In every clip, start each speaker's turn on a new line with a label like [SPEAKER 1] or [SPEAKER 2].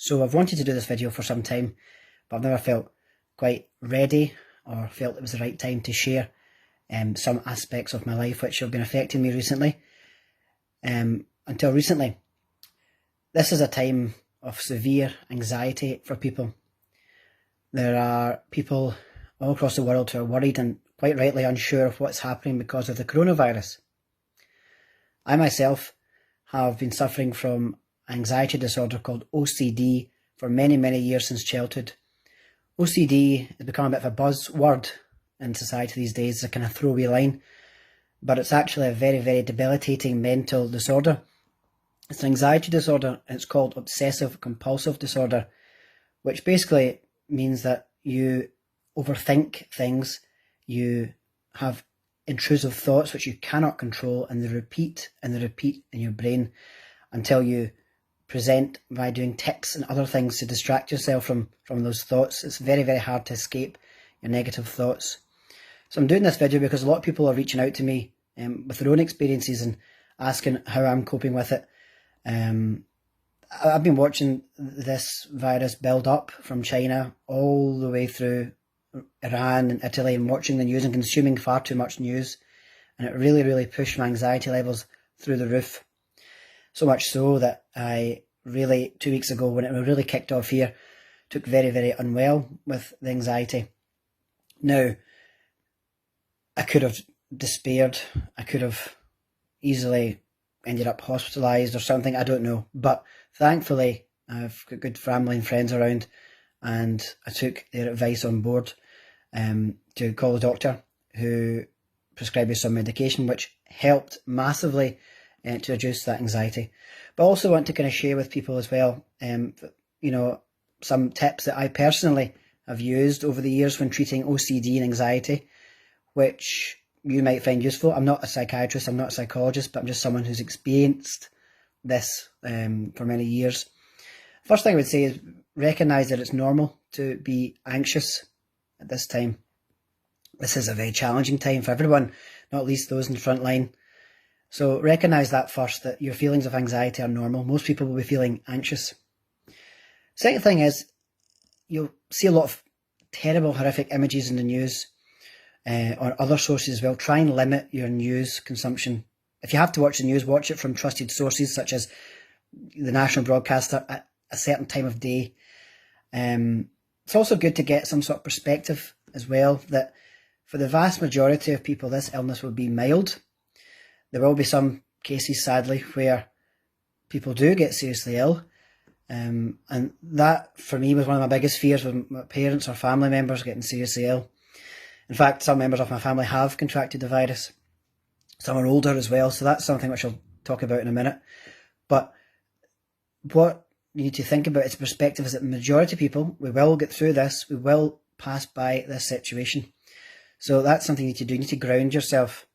[SPEAKER 1] So I've wanted to do this video for some time, but I've never felt quite ready or felt it was the right time to share some aspects of my life which have been affecting me recently. Until recently, this is a time of severe anxiety for people. There are people all across the world who are worried and quite rightly unsure of what's happening because of the coronavirus. I myself have been suffering from anxiety disorder called OCD for many, many years since childhood. OCD has become a bit of a buzzword in society these days, a kind of throwaway line, but it's actually a very, very debilitating mental disorder. It's an anxiety disorder, and it's called obsessive compulsive disorder, which basically means that you overthink things, you have intrusive thoughts which you cannot control, and they repeat in your brain until you present by doing tics and other things to distract yourself from those thoughts. It's very, very hard to escape your negative thoughts. So I'm doing this video because a lot of people are reaching out to me with their own experiences and asking how I'm coping with it. I've been watching this virus build up from China all the way through Iran and Italy, and watching the news and consuming far too much news, and it really, really pushed my anxiety levels through the roof. So much so that I really, 2 weeks ago, when it really kicked off here, took very, very unwell with the anxiety. Now, I could have despaired, I could have easily ended up hospitalised or something, I don't know. But thankfully, I've got good family and friends around, and I took their advice on board to call the doctor, who prescribed me some medication, which helped massively to reduce that anxiety. But I also want to kind of share with people as well, some tips that I personally have used over the years when treating OCD and anxiety, which you might find useful. I'm not a psychiatrist, I'm not a psychologist, but I'm just someone who's experienced this for many years. First thing I would say is recognise that it's normal to be anxious at this time. This is a very challenging time for everyone, not least those in the front line. So recognise that first, that your feelings of anxiety are normal. Most people will be feeling anxious. Second thing is, you'll see a lot of terrible, horrific images in the news or other sources as well. Try and limit your news consumption. If you have to watch the news, watch it from trusted sources such as the national broadcaster at a certain time of day. It's also good to get some sort of perspective as well, that for the vast majority of people, this illness will be mild. There will be some cases, sadly, where people do get seriously ill. And that, for me, was one of my biggest fears, with my parents or family members getting seriously ill. In fact, some members of my family have contracted the virus. Some are older as well, so that's something which I'll talk about in a minute. But what you need to think about is perspective is that the majority of people, we will get through this, we will pass by this situation. So that's something you need to do. You need to ground yourself.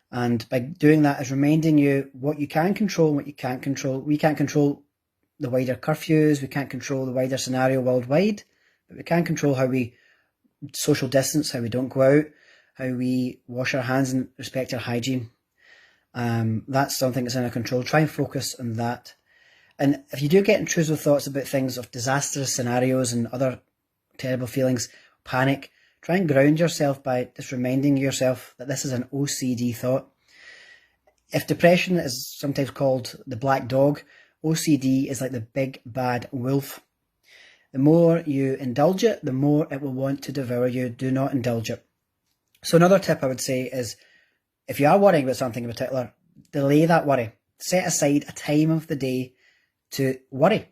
[SPEAKER 1] And by doing that is reminding you what you can control and what you can't control. We can't control the wider curfews, we can't control the wider scenario worldwide, but we can control how we social distance, how we don't go out, how we wash our hands and respect our hygiene. That's something that's in our control. Try and focus on that. And if you do get intrusive thoughts about things of disastrous scenarios and other terrible feelings, panic, try and ground yourself by just reminding yourself that this is an OCD thought. If depression is sometimes called the black dog, OCD is like the big bad wolf. The more you indulge it, the more it will want to devour you. Do not indulge it. So another tip I would say is, if you are worrying about something in particular, delay that worry. Set aside a time of the day to worry.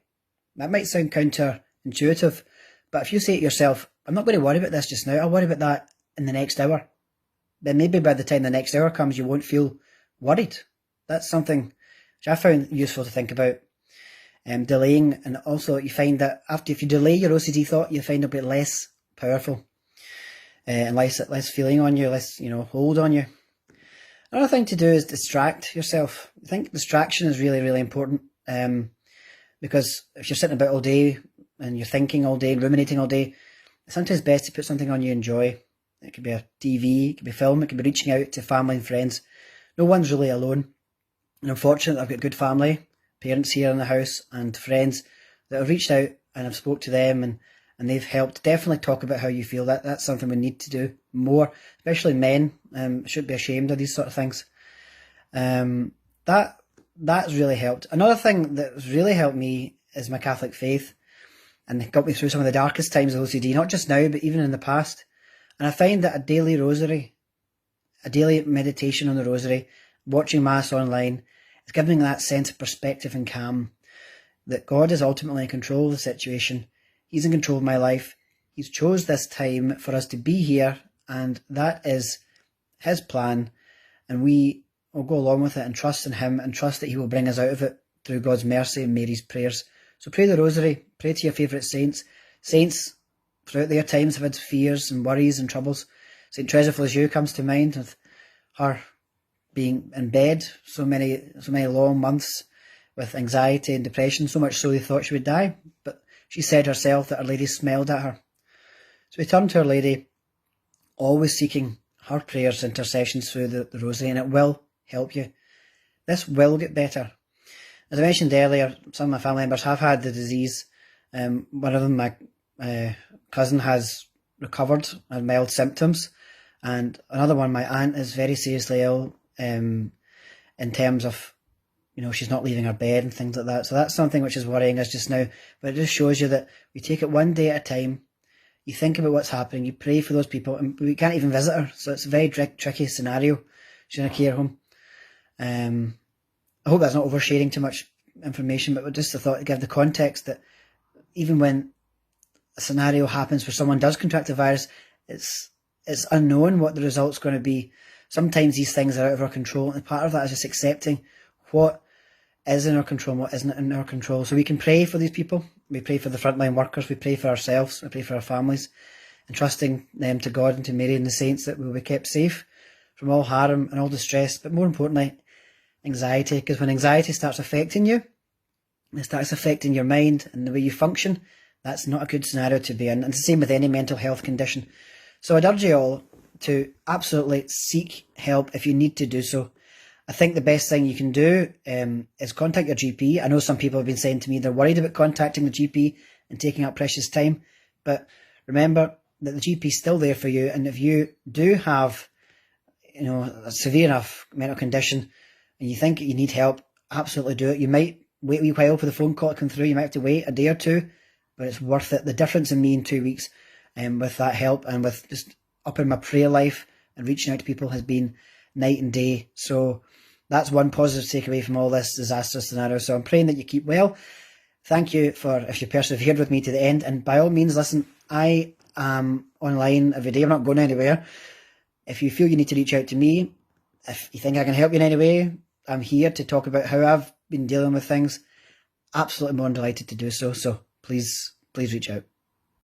[SPEAKER 1] That might sound counterintuitive, but if you say to yourself, I'm not going to worry about this just now, I'll worry about that in the next hour, then maybe by the time the next hour comes, you won't feel worried. That's something which I found useful to think about. Delaying, and also you find that if you delay your OCD thought, you find it'll be less powerful and less feeling on you, less hold on you. Another thing to do is distract yourself. I think distraction is really, really important, because if you're sitting about all day and you're thinking all day and ruminating all day, it's sometimes best to put something on you enjoy. It could be a TV, it could be film, it could be reaching out to family and friends. No one's really alone. And I'm fortunate I've got good family, parents here in the house and friends that have reached out, and I've spoke to them, and they've helped. Definitely talk about how you feel. That's something we need to do more, especially men. Should be ashamed of these sort of things. That's really helped. Another thing that's really helped me is my Catholic faith, and it got me through some of the darkest times of OCD, not just now, but even in the past. And I find that a daily rosary, a daily meditation on the rosary, watching Mass online, is giving that sense of perspective and calm, that God is ultimately in control of the situation. He's in control of my life. He's chose this time for us to be here, and that is his plan, and we will go along with it and trust in him, and trust that he will bring us out of it through God's mercy and Mary's prayers. So pray the rosary, pray to your favourite saints. Saints throughout their times have had fears and worries and troubles. St. Teresa of Lisieux comes to mind, with her being in bed so many long months with anxiety and depression, so much so they thought she would die. But she said herself that Our Lady smiled at her. So we turn to Our Lady, always seeking her prayers, intercessions through the rosary, and it will help you. This will get better. As I mentioned earlier, some of my family members have had the disease. One of them, my cousin, has recovered, had mild symptoms, and another one, my aunt, is very seriously ill in terms of, she's not leaving her bed and things like that. So that's something which is worrying us just now. But it just shows you that we take it one day at a time. You think about what's happening, you pray for those people, and we can't even visit her. So it's a very tricky scenario. She's in a care home. I hope that's not oversharing too much information, but just a thought to give the context that even when a scenario happens where someone does contract the virus, it's unknown what the result's going to be. Sometimes these things are out of our control, and part of that is just accepting what is in our control and what isn't in our control. So we can pray for these people. We pray for the frontline workers. We pray for ourselves. We pray for our families, and trusting them to God and to Mary and the saints that we will be kept safe from all harm and all distress. But more importantly, anxiety, because when anxiety starts affecting you, it starts affecting your mind and the way you function, that's not a good scenario to be in. And it's the same with any mental health condition. So I'd urge you all to absolutely seek help if you need to do so. I think the best thing you can do is contact your GP. I know some people have been saying to me they're worried about contacting the GP and taking up precious time, but remember that the GP is still there for you. And if you do have, a severe enough mental condition and you think you need help, absolutely do it. You might wait a wee while for the phone call to come through. You might have to wait a day or two, but it's worth it. The difference in me in 2 weeks with that help and with just upping my prayer life and reaching out to people has been night and day. So that's one positive takeaway from all this disastrous scenario. So I'm praying that you keep well. Thank you if you persevered with me to the end. And by all means, listen, I am online every day. I'm not going anywhere. If you feel you need to reach out to me, if you think I can help you in any way, I'm here to talk about how I've been dealing with things. Absolutely more than delighted to do so. So please reach out.